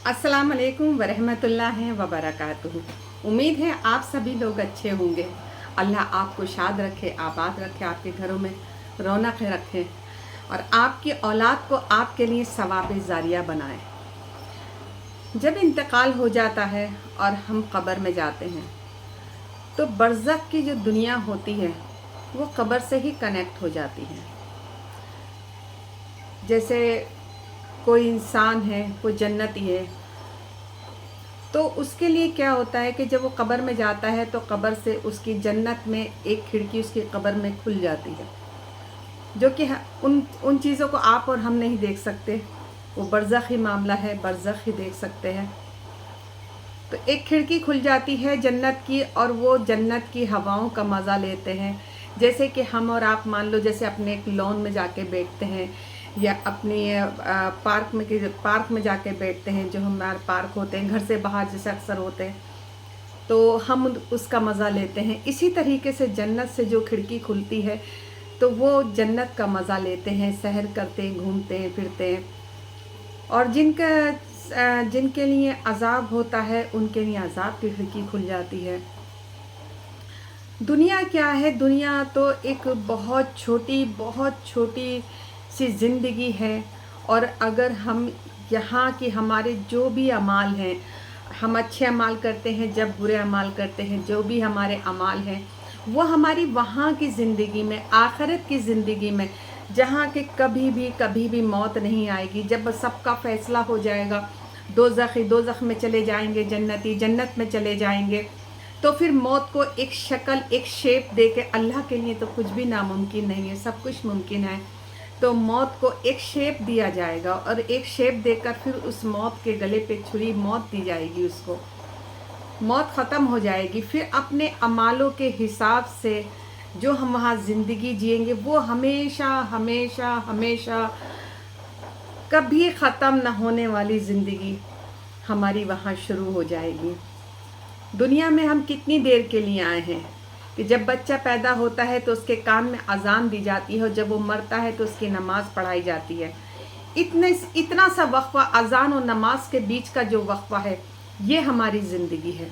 अस्सलाम वालेकुम वरहमतुल्लाहि वबरकातुहू। उम्मीद है आप सभी लोग अच्छे होंगे। अल्लाह आपको शाद रखे, आबाद रखे, आपके घरों में रौनक रखे और आपकी औलाद को आपके लिए सवाब जारिया बनाए। जब इंतकाल हो जाता है और हम कब्र में जाते हैं तो बरज़ख की जो दुनिया होती है वो कब्र से ही कनेक्ट हो जाती है। जैसे कोई इंसान है, कोई जन्नती है, तो उसके लिए क्या होता है कि जब वो कब्र में जाता है तो कब्र से उसकी जन्नत में एक खिड़की उसकी कब्र में खुल जाती है, जो कि उन चीज़ों को आप और हम नहीं देख सकते। वो बरज़खी मामला है, बरज़ख ही देख सकते हैं। तो एक खिड़की खुल जाती है जन्नत की और वो जन्नत की हवाओं का मज़ा लेते हैं। जैसे कि हम और आप मान लो जैसे अपने एक लॉन में जाके बैठते हैं या अपनी पार्क में जाके बैठते हैं, जो हमारे पार्क होते हैं घर से बाहर जैसे अक्सर होते हैं, तो हम उसका मज़ा लेते हैं। इसी तरीके से जन्नत से जो खिड़की खुलती है तो वो जन्नत का मज़ा लेते हैं, सैर करते हैं, घूमते हैं, फिरते हैं। और जिनके लिए अज़ाब होता है उनके लिए अज़ाब की खिड़की खुल जाती है। दुनिया क्या है? दुनिया तो एक बहुत छोटी सी ज़िंदगी है। और अगर हम यहाँ की हमारे जो भी अमाल हैं, हम अच्छे अमाल करते हैं, जब बुरे अमाल करते हैं, जो भी हमारे अमाल हैं वो हमारी वहाँ की ज़िंदगी में, आखिरत की ज़िंदगी में, जहाँ के कभी भी मौत नहीं आएगी। जब सबका फ़ैसला हो जाएगा, दोज़ख में चले जाएंगे, जन्नती जन्नत में चले जाएंगे, तो फिर मौत को एक शक्ल, एक शेप दे के, अल्लाह के लिए तो कुछ भी नामुमकिन नहीं है, सब कुछ मुमकिन है। तो मौत को एक शेप दिया जाएगा और एक शेप देकर फिर उस मौत के गले पे छुरी मौत दी जाएगी, उसको मौत ख़त्म हो जाएगी। फिर अपने अमालों के हिसाब से जो हम वहाँ ज़िंदगी जिएंगे वो हमेशा कभी ख़त्म न होने वाली ज़िंदगी हमारी वहाँ शुरू हो जाएगी। दुनिया में हम कितनी देर के लिए आए हैं कि जब बच्चा पैदा होता है तो उसके कान में अजान दी जाती है और जब वो मरता है तो उसकी नमाज़ पढ़ाई जाती है। इतना सा वक्फा, अजान और नमाज के बीच का जो वक्फा है, ये हमारी ज़िंदगी है।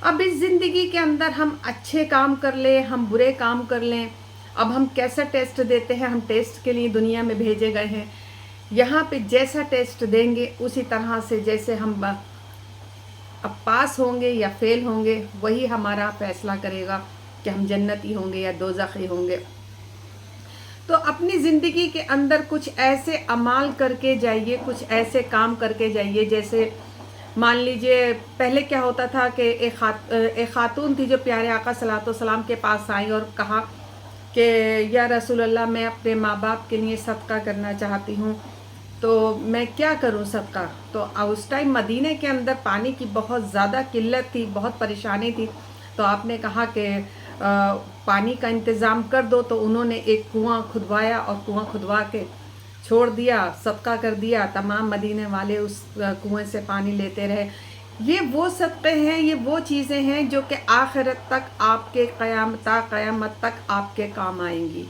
अब इस ज़िंदगी के अंदर हम अच्छे काम कर लें, हम बुरे काम कर लें। अब हम कैसा टेस्ट देते हैं? हम टेस्ट के लिए दुनिया में भेजे गए हैं। यहाँ पे जैसा टेस्ट देंगे उसी तरह से, जैसे हम अब पास होंगे या फेल होंगे, वही हमारा फैसला करेगा कि हम जन्नती होंगे या दोज़खी होंगे। तो अपनी ज़िंदगी के अंदर कुछ ऐसे अमाल करके जाइए, कुछ ऐसे काम करके जाइए। जैसे मान लीजिए पहले क्या होता था कि एक खातून थी जो प्यारे आका सल्लल्लाहु अलैहि वसल्लम के पास आई और कहा कि या रसूलल्लाह, मैं अपने माँ बाप के लिए सदका करना चाहती हूँ, तो मैं क्या करूं सदका? तो उस टाइम मदीने के अंदर पानी की बहुत ज़्यादा किल्लत थी, बहुत परेशानी थी। तो आपने कहा कि पानी का इंतज़ाम कर दो। तो उन्होंने एक कुआं खुदवाया और कुआं खुदवा के छोड़ दिया, सदका कर दिया। तमाम मदीने वाले उस कुएं से पानी लेते रहे। ये वो सदक़े हैं, ये वो चीज़ें हैं जो कि आखिरत तक आपके क़यामत तक आपके काम आएंगी।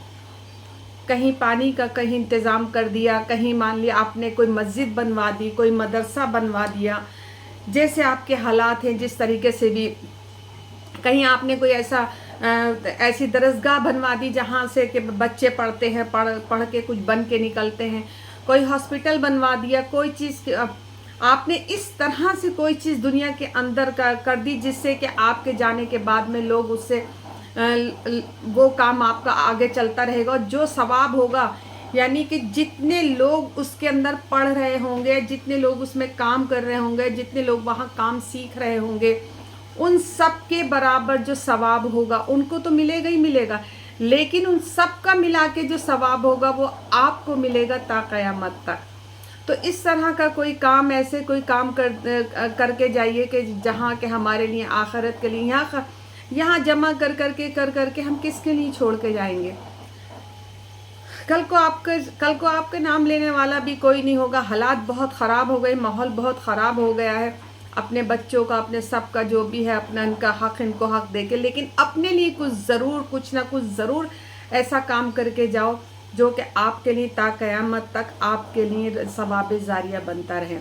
कहीं पानी का कहीं इंतज़ाम कर दिया, कहीं मान लिया आपने कोई मस्जिद बनवा दी, कोई मदरसा बनवा दिया, जैसे आपके हालात हैं जिस तरीके से भी, कहीं आपने कोई ऐसी दरसगाह बनवा दी जहाँ से कि बच्चे पढ़ते हैं, पढ़ के कुछ बन के निकलते हैं, कोई हॉस्पिटल बनवा दिया, कोई चीज़ आपने इस तरह से कोई चीज़ दुनिया के अंदर कर दी जिससे कि आपके जाने के बाद में लोग उससे वो काम आपका आगे चलता रहेगा। और जो सवाब होगा, यानी कि जितने लोग उसके अंदर पढ़ रहे होंगे, जितने लोग उसमें काम कर रहे होंगे, जितने लोग वहाँ काम सीख रहे होंगे, उन सब के बराबर जो सवाब होगा उनको तो मिलेगा ही मिलेगा, लेकिन उन सब का मिला के जो सवाब होगा वो आपको मिलेगा ता क़यामत तक। तो इस तरह का कोई काम, ऐसे कोई काम करके जाइए कि जहाँ के हमारे लिए, आखिरत के लिए, यहाँ जमा कर करके हम किसके लिए छोड़ के जाएंगे? कल को आपके नाम लेने वाला भी कोई नहीं होगा। हालात बहुत ख़राब हो गए, माहौल बहुत ख़राब हो गया है। अपने बच्चों का, अपने सब का जो भी है, अपना इनका हक़, इनको हक़ दे के, लेकिन अपने लिए कुछ ना कुछ ज़रूर ऐसा काम करके जाओ जो कि आपके लिए ता क़यामत तक आपके लिए सवाब जारिया बनता रहे।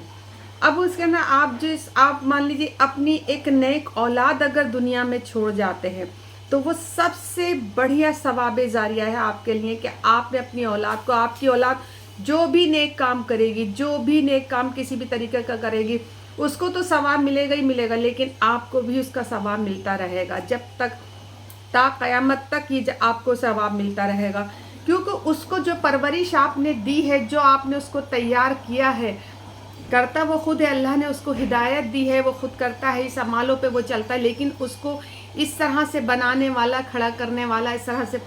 अब उसके ना आप मान लीजिए अपनी एक नेक औलाद अगर दुनिया में छोड़ जाते हैं तो वो सबसे बढ़िया सवाब जारिया है आपके लिए कि आपने अपनी औलाद को, आपकी औलाद जो भी नेक काम करेगी, जो भी नेक काम किसी भी तरीके का करेगी, उसको तो सवाब मिलेगा ही मिलेगा, लेकिन आपको भी उसका सवाब मिलता रहेगा जब तक ता क़यामत तक ये आपको सवाब मिलता रहेगा। क्योंकि उसको जो परवरिश आपने दी है, जो आपने उसको तैयार किया है, करता वो खुद है, अल्लाह ने उसको हिदायत दी है, वो खुद करता है, इस अमालों पे वो चलता है, लेकिन उसको इस तरह से बनाने वाला, खड़ा करने वाला, इस तरह से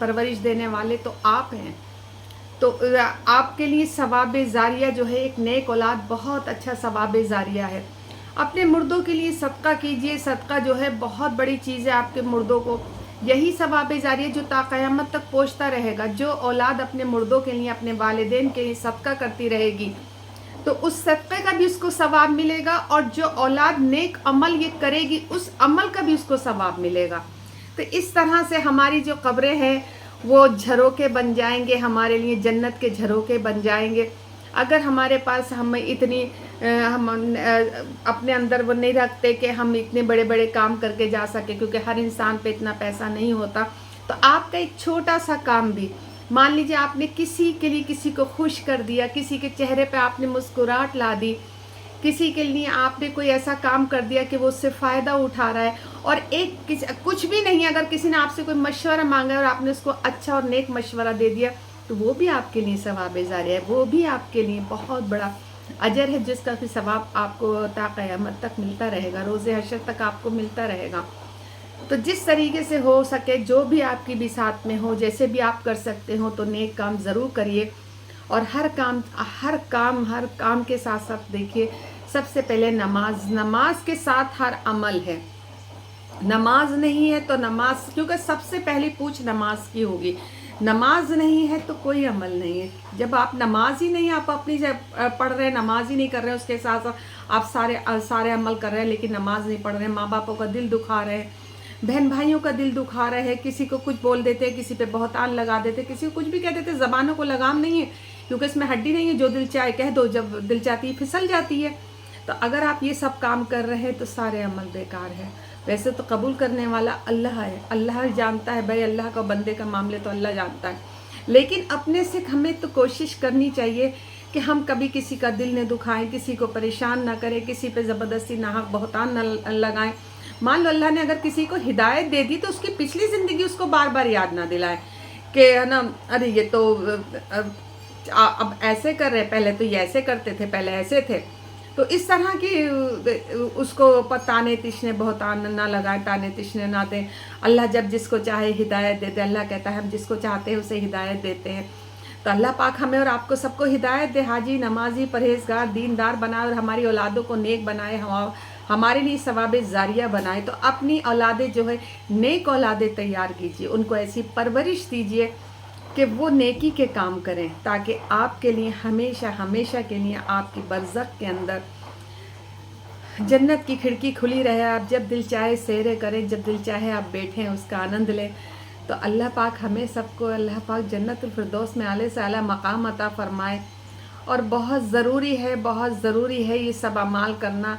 परवरिश देने वाले तो आप हैं। तो आपके लिए सवाब जारिया जो है, एक नेक औलाद बहुत अच्छा सवाब जारिया है। अपने मुर्दों के लिए सदका कीजिए। सदका जो है बहुत बड़ी चीज़ है, आपके मुर्दों को यही सवाब जारिया जो ता क़यामत तक पहुँचता रहेगा। जो औलाद अपने मुर्दों के लिए, अपने वालिदैन के लिए सदका करती रहेगी तो उस सदक़े का भी उसको सवाब मिलेगा, और जो औलाद नेक अमल ये करेगी उस अमल का भी उसको सवाब मिलेगा। तो इस तरह से हमारी जो कब्रें हैं वो झरोके बन जाएंगे, हमारे लिए जन्नत के झरोके बन जाएंगे। अगर हमारे पास हम इतनी हम अपने अंदर वो नहीं रखते कि हम इतने बड़े बड़े काम करके जा सके, क्योंकि हर इंसान पे इतना पैसा नहीं होता, तो आपका एक छोटा सा काम भी, मान लीजिए आपने किसी के लिए किसी को खुश कर दिया, किसी के चेहरे पे आपने मुस्कुराहट ला दी, किसी के लिए आपने कोई ऐसा काम कर दिया कि वो उससे फ़ायदा उठा रहा है, और कुछ भी नहीं, अगर किसी ने आपसे कोई मशवरा मांगा और आपने उसको अच्छा और नेक मशवरा दे दिया तो वो भी आपके लिए सवाब जारिया है, वो भी आपके लिए बहुत बड़ा अजर है, जिसका भी सवाब आपको ता क़यामत तक मिलता रहेगा, रोज़े हशर तक आपको मिलता रहेगा। तो जिस तरीके से हो सके, जो भी आपकी भी साथ में हो, जैसे भी आप कर सकते हो, तो नेक काम ज़रूर करिए। और हर काम के साथ साथ देखिए, सबसे पहले नमाज के साथ हर अमल है। नमाज नहीं है तो नमाज, क्योंकि सबसे पहली पूछ नमाज की होगी। नमाज नहीं है तो कोई अमल नहीं है। जब आप नमाज ही नहीं, आप अपनी पढ़ रहे हैं, नमाज ही नहीं कर रहे हैं, उसके साथ साथ आप सारे अमल कर रहे हैं लेकिन नमाज नहीं पढ़ रहे हैं, माँ बापों का दिल दुखा रहे हैं, बहन भाइयों का दिल दुखा रहे हैं, किसी को कुछ बोल देते हैं, किसी पे बहतान लगा देते हैं, किसी को कुछ भी कह देते हैं। ज़बानों को लगाम नहीं है, क्योंकि इसमें हड्डी नहीं है, जो दिल चाहे कह दो, जब दिल चाहती है फिसल जाती है। तो अगर आप ये सब काम कर रहे हैं तो सारे अमल बेकार है। वैसे तो कबूल करने वाला अल्लाह है, अल्लाह जानता है भाई, अल्लाह का बंदे का मामले तो अल्लाह जानता है, लेकिन अपने से हमें तो कोशिश करनी चाहिए कि हम कभी किसी का दिल न दुखाएं, किसी को परेशान ना करें, किसी पे ज़बरदस्ती नाहक बहतान न लगाएं। मान लो अल्लाह ने अगर किसी को हिदायत दे दी तो उसकी पिछली ज़िंदगी उसको बार बार याद ना दिलाए कि है ना, अरे ये तो अब ऐसे कर रहे, पहले तो ये ऐसे करते थे, पहले ऐसे थे। तो इस तरह की उसको ताने तिशने बहतान ना लगाए, ताने तिशने ना दें। अल्लाह जब जिसको चाहे हिदायत देते, अल्लाह कहता है हम जिसको चाहते हैं उसे हिदायत देते हैं। तो अल्लाह पाक हमें और आपको सबको हिदायत दे, हाजी नमाजी परहेजगार दीनदार बनाए, और हमारी औलादों को नेक बनाए, हमारे लिए सवाब जारिया बनाए। तो अपनी औलादें जो है नेक औलादें तैयार कीजिए, उनको ऐसी परवरिश दीजिए कि वो नेकी के काम करें, ताकि आपके लिए हमेशा हमेशा के लिए आपकी बरज़ख के अंदर जन्नत की खिड़की खुली रहे। आप जब दिल चाहे सैरे करें, जब दिल चाहे आप बैठें, उसका आनंद लें। तो अल्लाह पाक हमें सबको, अल्लाह पाक जन्नतुल फिरदौस में आले से आला मकाम अता फ़रमाए। और बहुत ज़रूरी है, बहुत ज़रूरी है ये सब अमाल करना।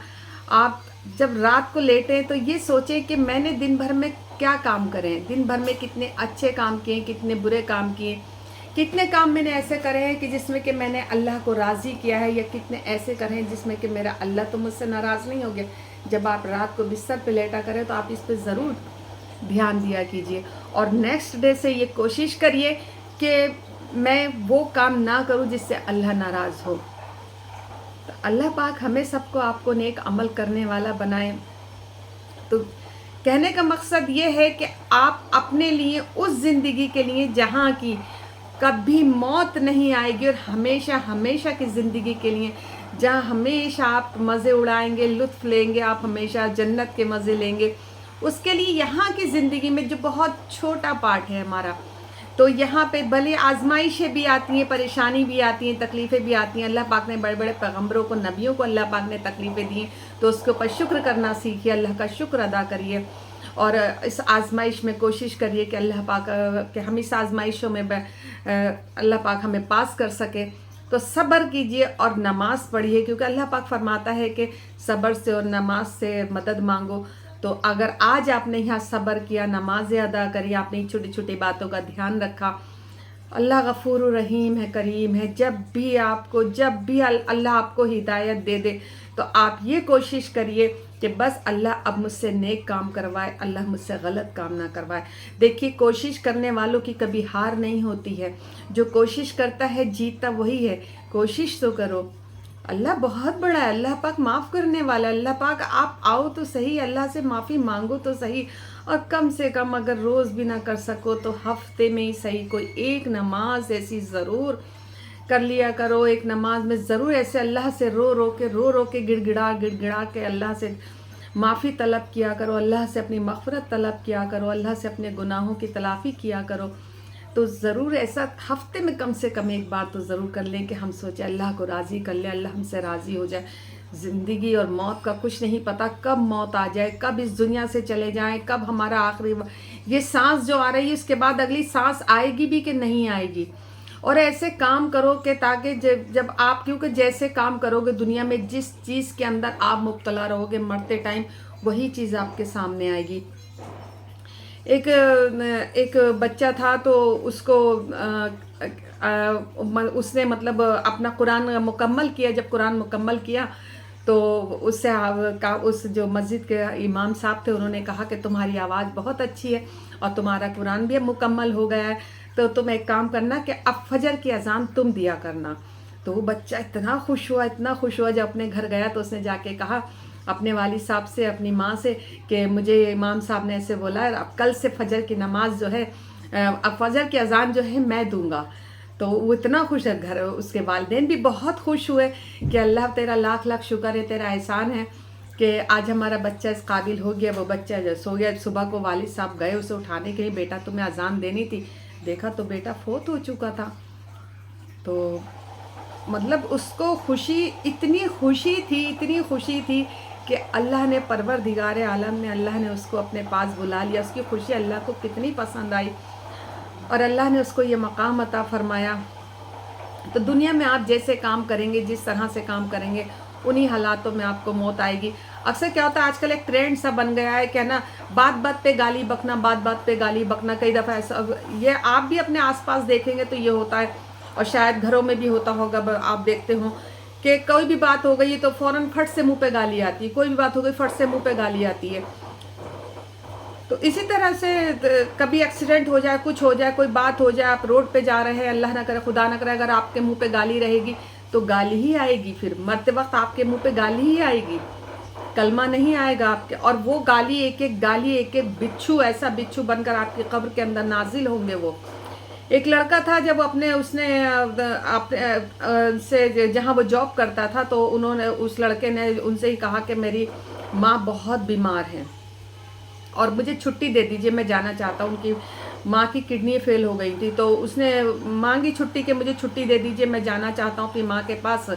आप जब रात को लेटें तो ये सोचें कि मैंने दिन भर में क्या काम करें, दिन भर में कितने अच्छे काम किए, कितने बुरे काम किए, कितने काम मैंने ऐसे करे हैं कि जिसमें कि मैंने अल्लाह को राज़ी किया है, या कितने ऐसे करे हैं जिसमें कि मेरा अल्लाह तो मुझसे नाराज़ नहीं हो गया। जब आप रात को बिस्तर पे लेटा करें तो आप इस पर ज़रूर ध्यान दिया कीजिए, और नेक्स्ट डे से ये कोशिश करिए कि मैं वो काम ना करूं जिससे अल्लाह नाराज़ हो। तो अल्लाह पाक हमें सबको, आपको नेक अमल करने वाला बनाए। तो कहने का मकसद ये है कि आप अपने लिए उस ज़िंदगी के लिए जहाँ की कभी मौत नहीं आएगी, और हमेशा हमेशा की ज़िंदगी के लिए जहाँ हमेशा आप मज़े उड़ाएंगे, लुत्फ़ लेंगे, आप हमेशा जन्नत के मज़े लेंगे, उसके लिए यहाँ की ज़िंदगी में जो बहुत छोटा पार्ट है हमारा, तो यहाँ पे भले आजमाइशें भी आती हैं, परेशानी भी आती हैं, तकलीफ़ें भी आती हैं। अल्लाह पाक ने बड़े बड़े पैगम्बरों को, नबियों को अल्लाह पाक ने तकलीफ़ें दी हैं, तो उसके ऊपर शुक्र करना सीखिए, अल्लाह का शुक्र अदा करिए, और इस आजमाइश में कोशिश करिए कि अल्लाह पाक कि हम इस आजमाइशों में अल्लाह पाक हमें पास कर सके। تو صبر کیجئے اور نماز پڑھیے، کیونکہ اللہ پاک فرماتا ہے کہ صبر سے اور نماز سے مدد مانگو۔ تو اگر آج آپ نے یہاں صبر کیا، نمازیں ادا کری، آپ نے چھوٹی چھوٹی باتوں کا دھیان رکھا، اللہ غفور الرحیم ہے، کریم ہے، جب بھی اللہ آپ کو ہدایت دے دے تو آپ یہ کوشش کریے کہ بس اللہ اب مجھ سے نیک کام کروائے، اللہ مجھ سے غلط کام نہ کروائے۔ دیکھیے کوشش کرنے والوں کی کبھی ہار نہیں ہوتی ہے، جو کوشش کرتا ہے جیتتا وہی ہے۔ کوشش تو کرو، اللہ بہت بڑا ہے، اللہ پاک معاف کرنے والا ہے۔ اللہ پاک آپ آؤ تو صحیح، اللہ سے معافی مانگو تو صحیح، اور کم سے کم اگر روز بھی نہ کر سکو تو ہفتے میں ہی صحیح کوئی ایک نماز ایسی ضرور کر لیا کرو۔ ایک نماز میں ضرور ایسے اللہ سے رو رو کے گڑ گڑا کے اللہ سے معافی طلب کیا کرو، اللہ سے اپنی مغفرت طلب کیا کرو، اللہ سے اپنے گناہوں کی تلافی کیا کرو۔ تو ضرور ایسا ہفتے میں کم سے کم ایک بار تو ضرور کر لیں کہ ہم سوچیں اللہ کو راضی کر لیں، اللہ ہم سے راضی ہو جائے۔ زندگی اور موت کا کچھ نہیں پتہ، کب موت آ جائے، کب اس دنیا سے چلے جائیں، کب ہمارا آخری یہ سانس جو آ رہی ہے اس کے بعد اگلی سانس آئے گی بھی کہ نہیں آئے گی۔ اور ایسے کام کرو کہ تاکہ جب آپ، کیونکہ جیسے کام کرو گے دنیا میں، جس چیز کے اندر آپ مبتلا رہو گے مرتے ٹائم، وہی چیز آپ کے سامنے آئے گی۔ ایک بچہ تھا تو اس کو اس نے مطلب اپنا قرآن مکمل کیا۔ جب قرآن مکمل کیا تو اس جو مسجد کے امام صاحب تھے انہوں نے کہا کہ تمہاری آواز بہت اچھی ہے اور تمہارا قرآن بھی مکمل ہو گیا ہے، تو تم ایک کام کرنا کہ اب فجر کی اذان تم دیا کرنا۔ تو وہ بچہ اتنا خوش ہوا جب اپنے گھر گیا تو اس نے جا کے کہا اپنے والد صاحب سے، اپنی ماں سے کہ مجھے امام صاحب نے ایسے بولا ہے، اب کل سے فجر کی نماز جو ہے، اب فجر کی اذان جو ہے میں دوں گا۔ تو وہ اتنا خوش ہے، اس کے والدین بھی بہت خوش ہوئے کہ اللہ تیرا لاکھ لاکھ شکر ہے، تیرا احسان ہے کہ آج ہمارا بچہ اس قابل ہو گیا۔ وہ بچہ جو سو گیا، صبح کو والد صاحب گئے اسے اٹھانے کے لیے، بیٹا تمہیں اذان دینی تھی، دیکھا تو بیٹا فوت ہو چکا تھا۔ تو مطلب اس کو اتنی خوشی تھی کہ اللہ نے، پروردگار عالم نے، اللہ نے اس کو اپنے پاس بلا لیا۔ اس کی خوشی اللہ کو کتنی پسند آئی اور اللہ نے اس کو یہ مقام عطا فرمایا۔ تو دنیا میں آپ جیسے کام کریں گے، جس طرح سے کام کریں گے، انہی حالاتوں میں آپ کو موت آئے گی۔ اکثر کیا ہوتا ہے آج کل ایک ٹرینڈ سا بن گیا ہے کہ نا بات بات پہ گالی بکنا، کئی دفعہ ایسا، یہ آپ بھی اپنے آس پاس دیکھیں گے تو یہ ہوتا ہے، اور شاید گھروں میں بھی ہوتا ہوگا، آپ دیکھتے ہوں کہ کوئی بھی بات ہو گئی تو فوراً فٹ سے منہ پہ گالی آتی ہے، کوئی بھی بات ہو گئی فٹ سے منہ پہ گالی آتی ہے۔ تو اسی طرح سے کبھی ایکسیڈنٹ ہو جائے، کچھ ہو جائے، کوئی بات ہو جائے، آپ روڈ پہ جا رہے ہیں، اللہ نہ کرے، خدا نہ کرے، اگر آپ کے منہ پہ گالی رہے گی تو گالی ہی آئے گی، پھر مرتے وقت آپ کے منہ پہ گالی ہی آئے گی، کلمہ نہیں آئے گا آپ کے۔ اور وہ گالی ایک ایک بچھو، ایسا بچھو بن کر آپ کی قبر کے اندر نازل ہوں گے۔ وہ ایک لڑکا تھا، جب اس نے جہاں وہ جاب کرتا تھا تو اس لڑکے نے ان سے ہی کہا کہ میری ماں بہت بیمار ہے اور مجھے چھٹی دے دیجئے، میں جانا چاہتا ہوں، ان کی ماں کی کڈنی فیل ہو گئی تھی، تو اس نے مانگی چھٹی کہ مجھے چھٹی دے دیجئے، میں جانا چاہتا ہوں اپنی ماں کے پاس،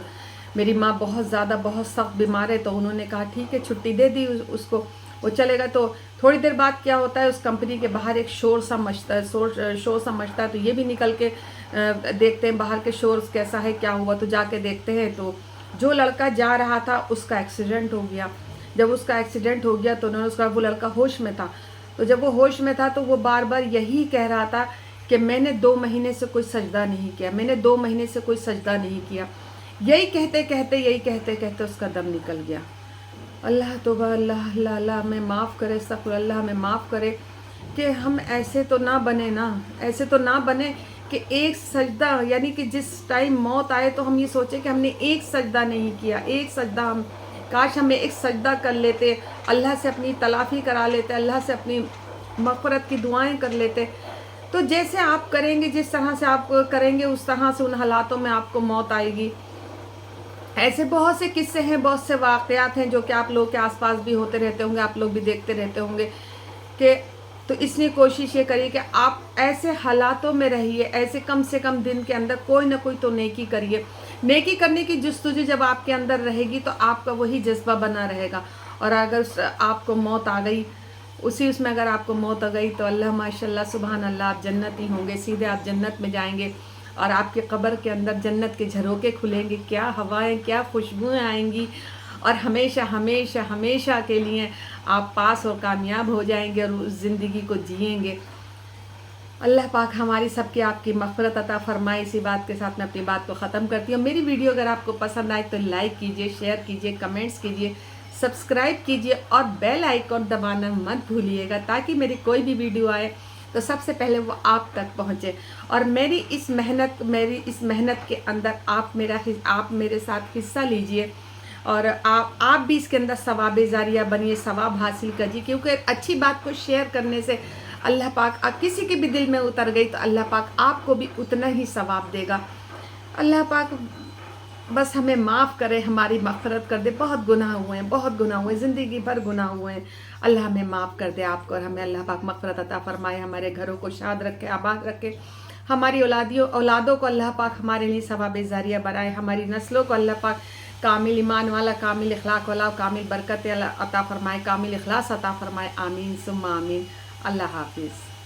میری ماں بہت سخت بیمار ہے۔ تو انہوں نے کہا ٹھیک ہے، چھٹی دے دی اس کو، وہ چلے گا۔ تو تھوڑی دیر بعد کیا ہوتا ہے، اس کمپنی کے باہر ایک شور سا مچتا ہے، تو یہ بھی نکل کے دیکھتے ہیں باہر کے شور کیسا ہے، کیا ہوا، تو جا کے دیکھتے ہیں تو جو لڑکا جا رہا تھا اس کا ایکسیڈنٹ ہو گیا۔ جب اس کا ایکسیڈنٹ ہو گیا تو انہوں نے وہ لڑکا ہوش میں تھا، تو جب وہ ہوش میں تھا تو وہ بار بار یہی کہہ رہا تھا کہ میں نے 2 مہینے سے کوئی سجدہ نہیں کیا، میں نے 2 مہینے سے کوئی سجدہ نہیں کیا۔ یہی کہتے کہتے اس کا دم نکل گیا۔ اللہ توبہ، اللہ ہمیں معاف کرے، استغفر اللہ، ہمیں معاف کرے کہ ہم ایسے تو نہ بنے کہ ایک سجدہ، یعنی کہ جس ٹائم موت آئے تو ہم یہ سوچیں کہ ہم نے ایک سجدہ نہیں کیا، ایک سجدہ کاش ہمیں ایک سجدہ کر لیتے، اللہ سے اپنی تلافی کرا لیتے، اللہ سے اپنی مغفرت کی دعائیں کر لیتے۔ تو جیسے آپ کریں گے، جس طرح سے آپ کریں گے، اس طرح سے ان حالاتوں میں آپ کو موت آئے گی۔ ایسے بہت سے قصے ہیں، بہت سے واقعات ہیں جو کہ آپ لوگ کے آس پاس بھی ہوتے رہتے ہوں گے، آپ لوگ بھی دیکھتے رہتے ہوں گے کہ تو اس لیے کوشش یہ کریے کہ آپ ایسے حالاتوں میں رہیے، ایسے کم سے کم دن کے اندر کوئی نہ کوئی تو نیکی کریے۔ نیکی کرنے کی جستجو جب آپ کے اندر رہے گی تو آپ کا وہی جذبہ بنا رہے گا، اور اگر آپ کو موت آ گئی، اس میں اگر آپ کو موت آ گئی تو اللہ ماشاء اللہ، سبحان اللہ، آپ جنتی ہوں گے، سیدھے آپ جنت میں جائیں گے۔ اور آپ کی قبر کے اندر جنت کے جھروکے کھلیں گے، کیا ہوائیں، کیا خوشبوئیں آئیں گی، اور ہمیشہ ہمیشہ ہمیشہ کے لیے آپ پاس اور کامیاب ہو جائیں گے اور اس زندگی کو جئیں گے۔ اللہ پاک ہماری سب کی آپ کی مغفرت عطا فرمائے۔ اسی بات کے ساتھ میں اپنی بات کو ختم کرتی ہوں۔ میری ویڈیو اگر آپ کو پسند آئے تو لائک کیجئے، شیئر کیجئے، کمنٹس کیجئے، سبسکرائب کیجئے اور بیل آئیکن دبانا مت بھولیے گا، تاکہ میری کوئی بھی ویڈیو آئے تو سب سے پہلے وہ آپ تک پہنچے۔ اور میری اس محنت کے اندر آپ میرے ساتھ حصہ لیجئے، اور آپ بھی اس کے اندر ثواب جاریہ بنیے، ثواب حاصل کیجیے، کیونکہ اچھی بات کو شیئر کرنے سے اللہ پاک کسی کے بھی دل میں اتر گئی تو اللہ پاک آپ کو بھی اتنا ہی ثواب دے گا۔ اللہ پاک بس ہمیں معاف کرے، ہماری مغفرت کر دے۔ بہت گناہ ہوئے، زندگی بھر گناہ ہوئے ہیں۔ اللہ ہمیں معاف کر دے آپ کو، اور ہمیں اللہ پاک مغفرت عطا فرمائے، ہمارے گھروں کو شاد رکھے، آباد رکھے، ہماری اولادوں کو اللہ پاک ہمارے لیے ثواب جاریہ بنائے، ہماری نسلوں کو اللہ پاک کامل ایمان والا، کامل اخلاق والا، کامل برکت عطا فرمائے، کامل اخلاص عطا فرمائے۔ آمین ثم آمین۔ اللہ حافظ۔